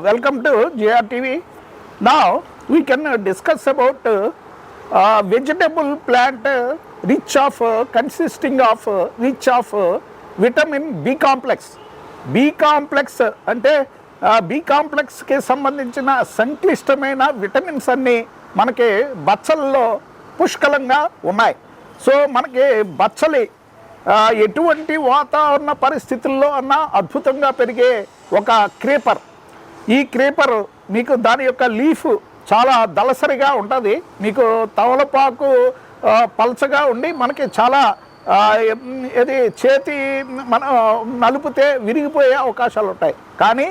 Welcome to JR TV. Now we can discuss about vegetable plant consisting of rich of vitamin B complex. B complex అంటే B కాంప్లెక్స్కి సంబంధించిన సంక్లిష్టమైన vitamins అన్నీ మనకి బచ్చలలో పుష్కలంగా ఉన్నాయి. So మనకి బచ్చలి ఎటువంటి వాతావరణ పరిస్థితుల్లో అన్నా అద్భుతంగా పెరిగే ఒక క్రీపర్. ఈ క్రీపర్ మీకు దాని యొక్క లీఫ్ చాలా దళసరిగా ఉంటుంది. మీకు తవలపాకు పలచగా ఉండి మనకి చాలా ఇది చేతి మనం నలుపుతే విరిగిపోయే అవకాశాలు ఉంటాయి. కానీ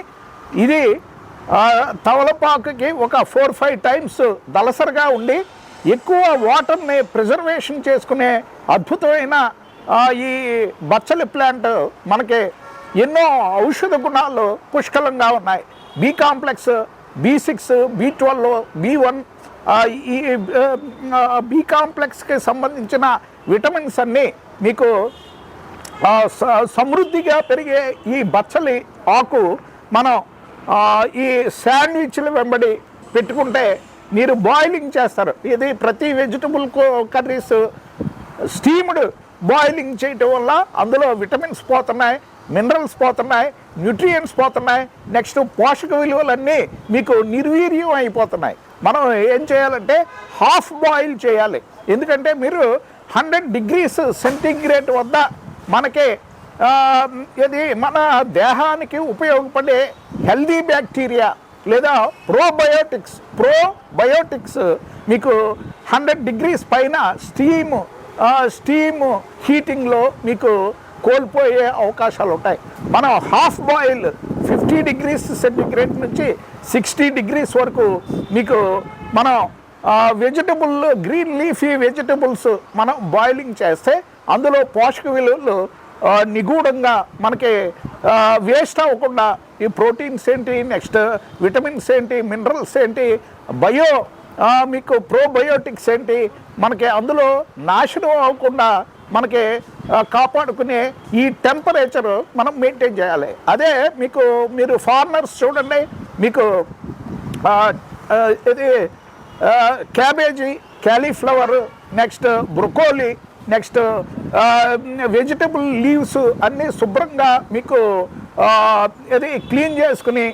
ఇది తవలపాకుకి ఒక 4-5 టైమ్స్ దళసరిగా ఉండి ఎక్కువ వాటర్ని ప్రిజర్వేషన్ చేసుకునే అద్భుతమైన ఈ బచ్చలి ప్లాంట్ మనకి ఎన్నో ఔషధ గుణాలు పుష్కలంగా ఉన్నాయి. B complex, B6, B12, B1 ఈ బి కాంప్లెక్స్కి సంబంధించిన విటమిన్స్ అన్నీ మీకు సమృద్ధిగా పెరిగే ఈ బచ్చలి ఆకు మనం ఈ శాండ్విచ్ల వెంబడి పెట్టుకుంటే మీరు బాయిలింగ్ చేస్తారు. ఇది ప్రతి వెజిటబుల్ కర్రీస్ స్టీమ్డ్ బాయిలింగ్ చేయటం వల్ల అందులో విటమిన్స్ పోతున్నాయి, మినరల్స్ పోతున్నాయి, న్యూట్రియంట్స్ పోతున్నాయి, నెక్స్ట్ పోషక విలువలన్నీ మీకు నిర్వీర్యం అయిపోతున్నాయి. మనం ఏం చేయాలంటే హాఫ్ బాయిల్ చేయాలి. ఎందుకంటే మీరు 100 degrees సెంటీగ్రేడ్ వద్ద మనకి ఇది మన దేహానికి ఉపయోగపడే హెల్దీ బ్యాక్టీరియా లేదా ప్రోబయోటిక్స్ మీకు 100 degrees పైన స్టీమ్ హీటింగ్లో మీకు కోల్పోయే అవకాశాలు ఉంటాయి. మనం హాఫ్ బాయిల్ 50 degrees సెంటీగ్రేడ్ నుంచి 60 degrees వరకు మీకు మనం వెజిటబుల్ గ్రీన్ లీఫీ వెజిటబుల్స్ మనం బాయిలింగ్ చేస్తే అందులో పోషక విలువలు నిగూఢంగా మనకి వేస్ట్ అవ్వకుండా ఈ ప్రోటీన్స్ ఏంటి, నెక్స్ట్ విటమిన్స్ ఏంటి, మినరల్స్ ఏంటి, మీకు ప్రోబయోటిక్స్ ఏంటి, మనకి అందులో నాశనం అవ్వకుండా మనకి కాపాడుకునే ఈ టెంపరేచర్ మనం మెయింటైన్ చేయాలి. అదే మీరు ఫారినర్స్ చూడండి, మీకు ఇది cabbage, cauliflower, next broccoli, next vegetable leaves అన్నీ శుభ్రంగా మీకు ఇది క్లీన్ చేసుకుని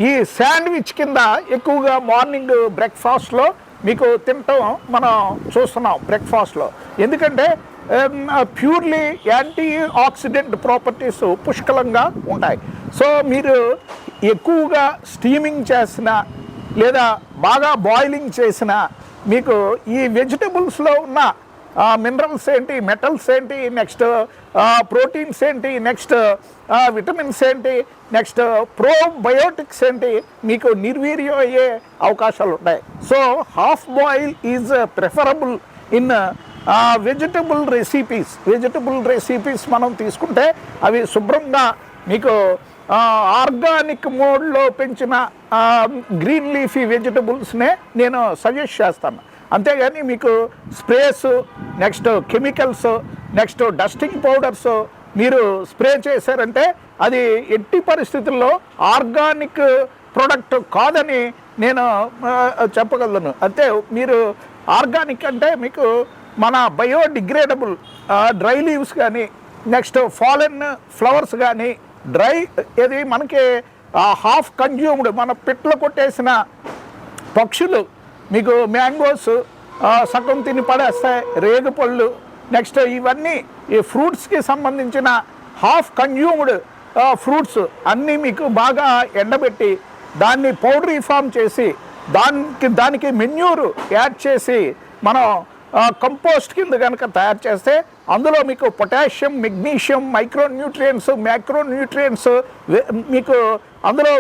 ఈ శాండ్విచ్ కింద ఎక్కువగా మార్నింగ్ బ్రేక్ఫాస్ట్లో మీకు తినటం మనం చూస్తున్నాం బ్రేక్ఫాస్ట్లో. ఎందుకంటే ప్యూర్లీ యాంటీ ఆక్సిడెంట్ ప్రాపర్టీస్ పుష్కలంగా ఉంటాయి. సో మీరు ఎక్కువగా స్టీమింగ్ చేసిన లేదా బాగా బాయిలింగ్ చేసిన మీకు ఈ వెజిటబుల్స్లో ఉన్న మినరల్స్ ఏంటి, మెటల్స్ ఏంటి, నెక్స్ట్ ప్రోటీన్స్ ఏంటి, నెక్స్ట్ విటమిన్స్ ఏంటి, నెక్స్ట్ ప్రోబయోటిక్స్ ఏంటి మీకు నిర్వీర్యం అయ్యే అవకాశాలు ఉంటాయి. So half boil is preferable in vegetable recipes మనం తీసుకుంటే అవి శుభ్రంగా మీకు ఆర్గానిక్ మోడ్లో పెంచిన గ్రీన్ లీఫీ వెజిటబుల్స్నే నేను సజెస్ట్ చేస్తాను. అంతేగాని మీకు sprays, next chemicals, next dusting powders మీరు స్ప్రే చేశారంటే అది ఎట్టి పరిస్థితుల్లో ఆర్గానిక్ ప్రోడక్ట్ కాదని నేను చెప్పగలను. అంటే మీరు ఆర్గానిక్ అంటే మీకు మన బయోడిగ్రేడబుల్ డ్రై లీవ్స్ కానీ, నెక్స్ట్ ఫాలెన్ ఫ్లవర్స్ కానీ, ఇది మనకి హాఫ్ కన్జ్యూమ్డ్ మన పిట్లు కొట్టేసిన పక్షులు మీకు మ్యాంగోస్ సగం తిని పడేస్తాయి, రేగుపళ్ళు, నెక్స్ట్ ఇవన్నీ ఈ ఫ్రూట్స్కి సంబంధించిన హాఫ్ కన్జ్యూమ్డ్ ఫ్రూట్స్ అన్నీ మీకు బాగా ఎండబెట్టి దాన్ని పౌడరీ ఫామ్ చేసి దానికి మెన్యూర్ యాడ్ చేసి మనం కంపోస్ట్ కింద కనుక తయారు చేస్తే అందులో మీకు పొటాషియం, మెగ్నీషియం, మైక్రోన్యూట్రియంట్స్ మీకు అందులో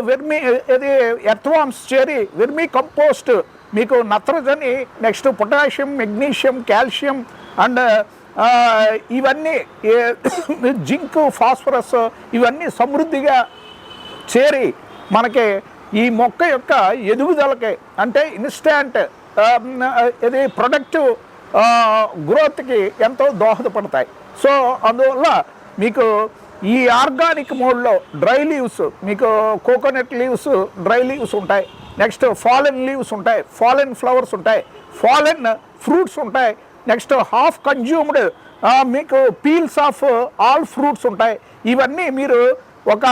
ఎర్త్వామ్స్ చేరి వెర్మీ కంపోస్ట్ మీకు నత్రజని, next potassium, magnesium, calcium and ఇవన్నీ జింక్, ఫాస్ఫరస్ ఇవన్నీ సమృద్ధిగా చేరి మనకి ఈ మొక్క యొక్క ఎదుగుదలకి అంటే ఇన్స్టాంట్ ప్రొడక్టివ్ గ్రోత్కి ఎంతో దోహదపడతాయి. సో అందువల్ల మీకు ఈ ఆర్గానిక్ మోడ్లో డ్రై లీవ్స్, మీకు కోకోనట్ లీవ్స్ డ్రై లీవ్స్ ఉంటాయి, నెక్స్ట్ ఫాలెన్ లీవ్స్ ఉంటాయి, ఫాలెన్ ఫ్లవర్స్ ఉంటాయి, ఫాలెన్ ఫ్రూట్స్ ఉంటాయి, నెక్స్ట్ హాఫ్ కన్జ్యూమ్డ్ మీకు పీల్స్ ఆఫ్ ఆల్ ఫ్రూట్స్ ఉంటాయి. ఇవన్నీ మీరు ఒక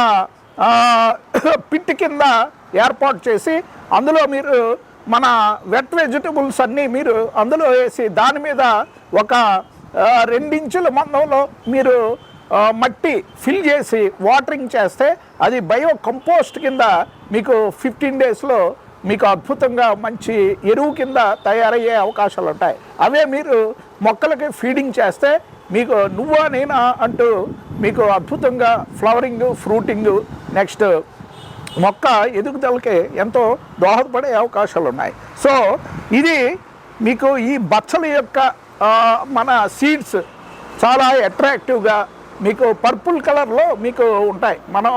పిట్ కింద ఏర్పాటు చేసి అందులో మీరు మన వెట్ వెజిటబుల్స్ అన్నీ మీరు అందులో వేసి దాని మీద ఒక 2 ఇంచుల మందంలో మీరు మట్టి ఫిల్ చేసి వాటరింగ్ చేస్తే అది బయో కంపోస్ట్ కింద మీకు 15 డేస్లో మీకు అద్భుతంగా మంచి ఎరువు కింద తయారయ్యే అవకాశాలు ఉంటాయి. అవే మీరు మొక్కలకి ఫీడింగ్ చేస్తే మీకు నువ్వా నేనా అంటూ మీకు అద్భుతంగా ఫ్లవరింగ్, ఫ్రూటింగ్, నెక్స్ట్ మొక్క ఎదుగుదలకి ఎంతో దోహదపడే అవకాశాలు ఉన్నాయి. సో ఇది మీకు ఈ బచ్చల యొక్క మన సీడ్స్ చాలా అట్రాక్టివ్గా మీకు పర్పుల్ కలర్లో మీకు ఉంటాయి. మనం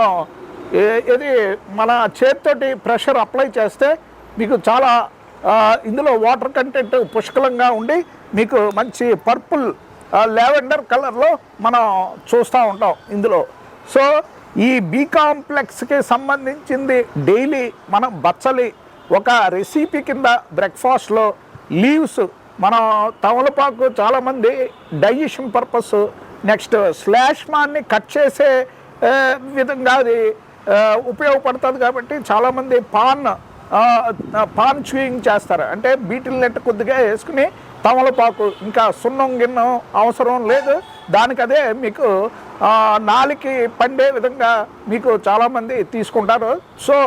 ఇది మన చేతితోటి ప్రెషర్ అప్లై చేస్తే మీకు చాలా ఇందులో వాటర్ కంటెంట్ పుష్కలంగా ఉండి మీకు మంచి పర్పుల్ లావెండర్ కలర్లో మనం చూస్తూ ఉంటాం ఇందులో. సో ఈ బి కాంప్లెక్స్కి సంబంధించింది డైలీ మనం బచ్చలి ఒక రెసిపీ కింద బ్రేక్ఫాస్ట్లో లీవ్స్, మనం తమలపాకు చాలామంది డైజెషన్ పర్పస్, నెక్స్ట్ స్లాష్ మాన్ని కట్ చేసే విధంగా అది ఉపయోగపడుతుంది. కాబట్టి చాలామంది పాన్ చూయింగ్ చేస్తారు, అంటే బీటిల్ నెట్ కొద్దిగా వేసుకుని తమలపాకు, ఇంకా సున్నం గిన్నం అవసరం లేదు, దానికి అదే మీకు నాలికి పండే విధంగా మీకు చాలామంది తీసుకుంటారు. సో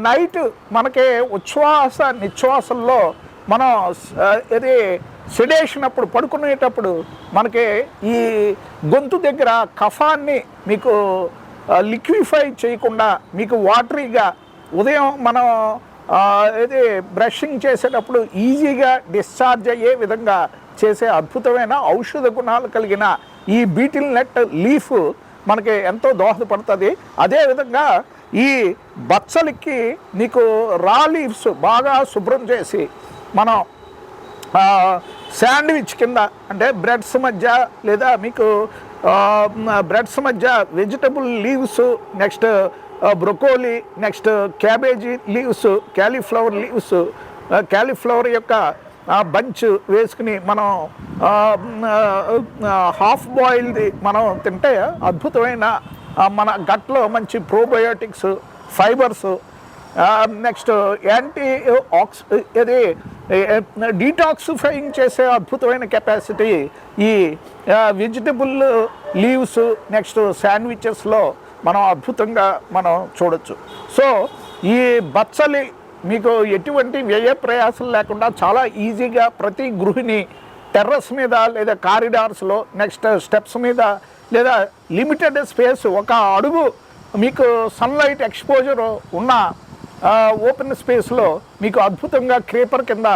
నైట్ మనకి ఉచ్ఛ్వాస నిశ్వాసల్లో మనం ఇది సెడేషన్ అప్పుడు పడుకునేటప్పుడు మనకి ఈ గొంతు దగ్గర కఫాన్ని మీకు లిక్విఫై చేయకుండా మీకు వాటరీగా ఉదయం మనం ఇది బ్రషింగ్ చేసేటప్పుడు ఈజీగా డిశ్చార్జ్ అయ్యే విధంగా చేసే అద్భుతమైన ఔషధ గుణాలు కలిగిన ఈ బీటిల్ నెట్ లీఫ్ మనకి ఎంతో దోహదపడుతుంది. అదేవిధంగా ఈ బచ్చలికి మీకు రా లీవ్స్ బాగా శుభ్రం చేసి మనం శాండ్విచ్ కింద, అంటే బ్రెడ్స్ మధ్య లేదా మీకు బ్రెడ్స్ మధ్య vegetable leaves, next broccoli, next cabbage leaves, cauliflower leaves, cauliflower యొక్క బంచ్ వేసుకుని మనం హాఫ్ బాయిల్ది మనం తింటే అద్భుతమైన మన గట్లో మంచి ప్రోబయోటిక్స్, ఫైబర్స్, నెక్స్ట్ యాంటీ ఇది డీటాక్సిఫైయింగ్ చేసే అద్భుతమైన కెపాసిటీ ఈ వెజిటబుల్ లీవ్స్, నెక్స్ట్ శాండ్విచెస్లో మనం అద్భుతంగా మనం చూడొచ్చు. సో ఈ బచ్చలి మీకు ఎటువంటి వ్యయ ప్రయాసం లేకుండా చాలా ఈజీగా ప్రతి గృహిణి టెర్రస్ మీద లేదా కారిడార్స్లో, నెక్స్ట్ స్టెప్స్ మీద, లేదా లిమిటెడ్ స్పేస్ 1 అడుగు మీకు సన్లైట్ ఎక్స్పోజర్ ఉన్న ఓపెన్ స్పేస్లో మీకు అద్భుతంగా క్రీపర్ కింద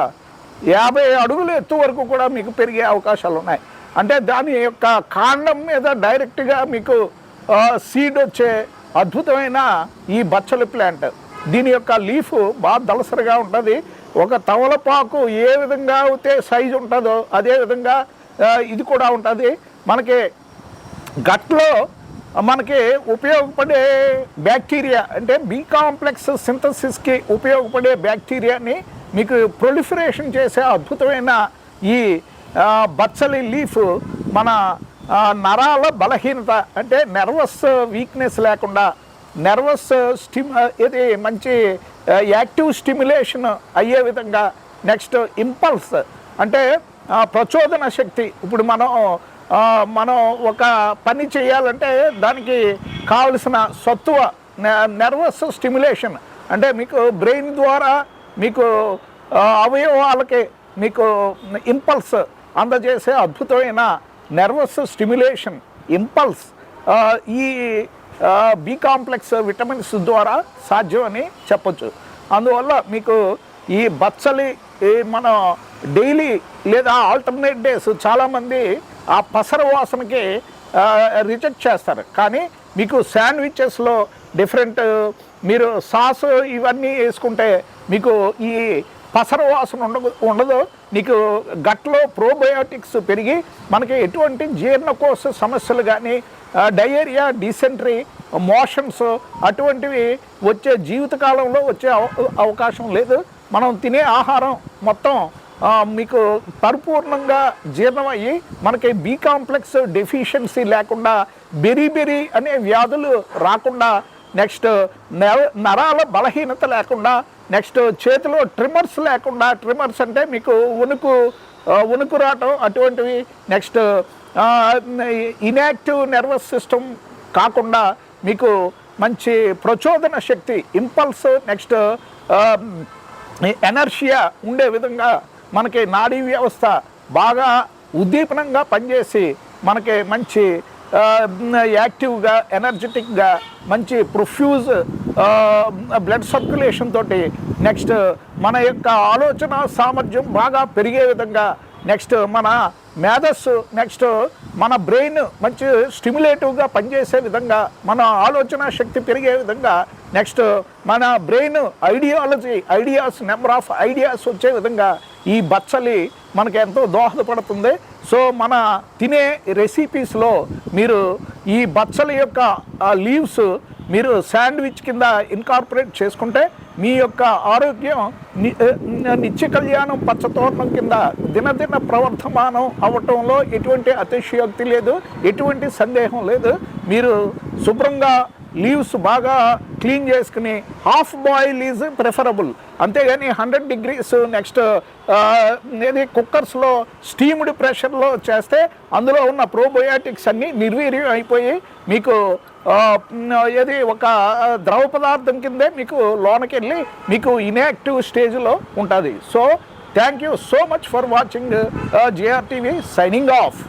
50 అడుగుల ఎత్తు వరకు కూడా మీకు పెరిగే అవకాశాలు ఉన్నాయి. అంటే దాని యొక్క కాండం మీద డైరెక్ట్గా మీకు సీడ్ వచ్చే అద్భుతమైన ఈ బచ్చలి ప్లాంట్. దీని యొక్క లీఫ్ బాగా దళసరిగా ఉంటుంది. ఒక తమలపాకు ఏ విధంగా అయితే సైజు ఉంటుందో అదేవిధంగా ఇది కూడా ఉంటుంది. మనకి గట్లో మనకి ఉపయోగపడే బ్యాక్టీరియా, అంటే బి కాంప్లెక్స్ సింథసిస్కి ఉపయోగపడే బ్యాక్టీరియాని మీకు ప్రొలిఫరేషన్ చేసే అద్భుతమైన ఈ బచ్చలి లీఫ్ మన నరాల బలహీనత, అంటే నర్వస్ వీక్నెస్ లేకుండా నర్వస్ ఇది మంచి యాక్టివ్ స్టిమ్యులేషన్ అయ్యే విధంగా, నెక్స్ట్ ఇంపల్స్ అంటే ప్రచోదన శక్తి. ఇప్పుడు మనం ఒక పని చేయాలంటే దానికి కావలసిన సత్తువ, నర్వస్ స్టిమ్యులేషన్, అంటే మీకు బ్రెయిన్ ద్వారా మీకు అవయవాలకి మీకు ఇంపల్స్ అందజేసే అద్భుతమైన నర్వస్ స్టిమ్యులేషన్ ఇంపల్స్ ఈ బి కాంప్లెక్స్ విటమిన్స్ ద్వారా సాధ్యమని చెప్పచ్చు. అందువల్ల మీకు ఈ బచ్చలి మనం డైలీ లేదా ఆల్టర్నేట్ డేస్ చాలామంది ఆ పసర వాసనకి రిజెక్ట్ చేస్తారు, కానీ మీకు శాండ్విచెస్లో డిఫరెంట్ మీరు సాస్ ఇవన్నీ వేసుకుంటే మీకు ఈ పసర వాసన ఉండదు. నీకు గట్లో ప్రోబయోటిక్స్ పెరిగి మనకి ఎటువంటి జీర్ణకోశ సమస్యలు కానీ డయేరియా, డిసెంట్రీ, మోషన్స్ అటువంటివి వచ్చే జీవితకాలంలో వచ్చే అవకాశం లేదు. మనం తినే ఆహారం మొత్తం మీకు పరిపూర్ణంగా జీర్ణమయ్యి మనకి బి కాంప్లెక్స్ డెఫిషియన్సీ లేకుండా బెరీ అనే వ్యాధులు రాకుండా, నెక్స్ట్ నరాల బలహీనత లేకుండా, నెక్స్ట్ చేతిలో ట్రిమర్స్ లేకుండా, ట్రిమర్స్ అంటే మీకు ఉనుకు రావటం అటువంటివి, నెక్స్ట్ ఇన్యాక్టివ్ నర్వస్ సిస్టమ్ కాకుండా మీకు మంచి ప్రచోదన శక్తి, ఇంపల్స్, నెక్స్ట్ ఎనర్షియా ఉండే విధంగా మనకి నాడీ వ్యవస్థ బాగా ఉద్దీపనంగా పనిచేసి మనకి మంచి యాక్టివ్గా, ఎనర్జెటిక్గా, మంచి ప్రొఫ్యూజ్ బ్లడ్ సర్క్యులేషన్ తోటి, నెక్స్ట్ మన యొక్క ఆలోచన సామర్థ్యం బాగా పెరిగే విధంగా, నెక్స్ట్ మన మేధస్సు, నెక్స్ట్ మన బ్రెయిన్ మంచి స్టిమ్యులేటివ్గా పనిచేసే విధంగా, మన ఆలోచన శక్తి పెరిగే విధంగా, నెక్స్ట్ మన brain ideas number of ideas వచ్చే విధంగా ఈ బచ్చలి మనకి ఎంతో దోహదపడుతుంది. సో మన తినే రెసిపీస్లో మీరు ఈ బచ్చలి యొక్క లీవ్స్ మీరు శాండ్విచ్ కింద ఇన్కార్పొరేట్ చేసుకుంటే మీ యొక్క ఆరోగ్యం నిత్య కళ్యాణం పచ్చతోరణం కింద దినదిన ప్రవర్ధమానం అవ్వటంలో ఎటువంటి అతిశయోక్తి లేదు, ఎటువంటి సందేహం లేదు. మీరు శుభ్రంగా లీవ్స్ బాగా క్లీన్ చేసుకుని హాఫ్ బాయిల్ ఈజ్ ప్రిఫరబుల్, అంతేగాని 100 degrees నెక్స్ట్ ఏది కుక్కర్స్లో స్టీమ్డ్ ప్రెషర్లో చేస్తే అందులో ఉన్న ప్రోబయోటిక్స్ అన్నీ నిర్వీర్యం అయిపోయి మీకు ఏది ఒక ద్రవ పదార్థం కిందే మీకు లోనకి వెళ్ళి మీకు ఇన్యాక్టివ్ స్టేజ్లో ఉంటుంది. So thank you so much for watching JRTV, signing off.